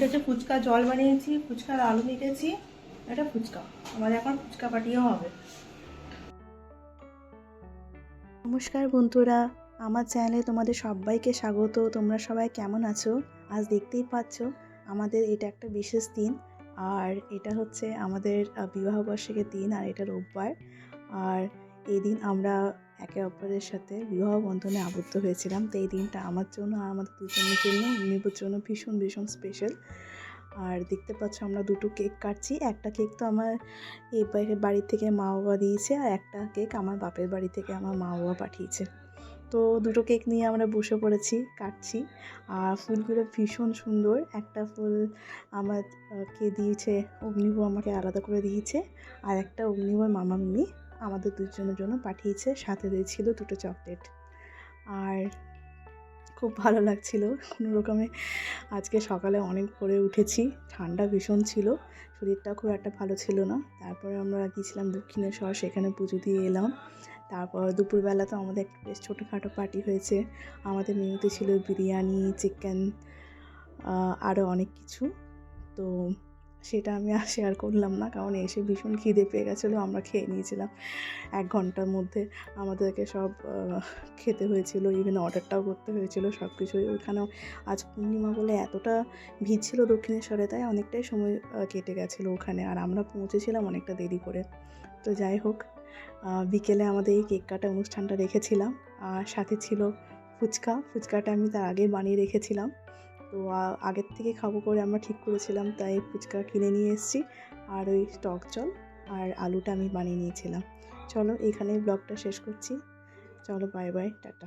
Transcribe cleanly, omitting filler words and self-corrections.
এটা হচ্ছে ফুচকা জল বানিয়েছি, ফুচকার আলু মেখেছি, এটা ফুচকা। আমাদের এখন ফুচকা পাটিও হবে। নমস্কার বন্ধুরা, আমার চ্যানেলে তোমাদের সবাইকে স্বাগত। তোমরা সবাই কেমন আছো? আজ দেখতেই পাচ্ছ আমাদের এটা একটা বিশেষ দিন। আর এটা হচ্ছে আমাদের বিবাহবার্ষিকীর দিন, আর এটা রোববার। আর এই দিন আমরা একে অপরের সাথে বিবাহ বন্ধনে আবদ্ধ হয়েছিলাম। তো এই দিনটা আমার জন্য আর আমাদের দুজনের জন্য, নিবুর জন্য ভীষণ ভীষণ স্পেশাল। আর দেখতে পাচ্ছ আমরা দুটো কেক কাটছি। একটা কেক তো আমার এই বাড়ি থেকে মা বাবা দিয়েছে, আর একটা কেক আমার বাপের বাড়ি থেকে আমার মা বাবা পাঠিয়েছে। তো দুটো কেক নিয়ে আমরা বসে পড়েছি, কাটছি। আর ফুলগুলো ভীষণ সুন্দর। একটা ফুল আমার কে দিয়েছে, অগ্নিবু আমাকে আলাদা করে দিয়েছে, আর একটা অগ্নিবুর মামা মিমি আমাদের দুজনের জন্য পাঠিয়েছে, সাথে দিয়েছিল দুটো চকলেট। আর খুব ভালো লাগছিল কোনো রকমে। আজকে সকালে অনেক ভোরে উঠেছি, ঠান্ডা ভীষণ ছিল, শরীরটা খুব একটা ভালো ছিল না। তারপরে আমরা গিয়েছিলাম দক্ষিণেশ্বর, সেখানে পুজো দিয়ে এলাম। তারপর দুপুরবেলা তো আমাদের একটা বেশ ছোটোখাটো পার্টি হয়েছে। আমাদের মেনুতে ছিল বিরিয়ানি, চিকেন, আরও অনেক কিছু। তো সেটা আমি আর শেয়ার করলাম না, কারণ এসে ভীষণ খিদে পেয়ে গেছিলো। আমরা খেয়ে নিয়েছিলাম 1 ঘন্টার মধ্যে। আমাদেরকে সব খেতে হয়েছিল, ইভেন অর্ডারটাও করতে হয়েছিল সব কিছুই। ওইখানেও আজ পূর্ণিমা বলে এতটা ভিড় ছিল দক্ষিণেশ্বরে, তাই অনেকটাই সময় কেটে গেছিলো ওখানে। আর আমরা পৌঁছেছিলাম অনেকটা দেরি করে। তো যাই হোক, বিকেলে আমাদের এই কেক কাটা অনুষ্ঠানটা রেখেছিলাম। আর সাথে ছিল ফুচকাটা আমি তার আগেই বানিয়ে রেখেছিলাম। তো আগের থেকে খাবো করে আমরা ঠিক করেছিলাম, তাই ফুচকা কিনে নিয়ে এসেছি। আর ওই টক জল আর আলুটা আমি বানিয়ে নিয়েছিলাম। চলো এখানেই ব্লগটা শেষ করছি। চলো বাই বাই, টাটা।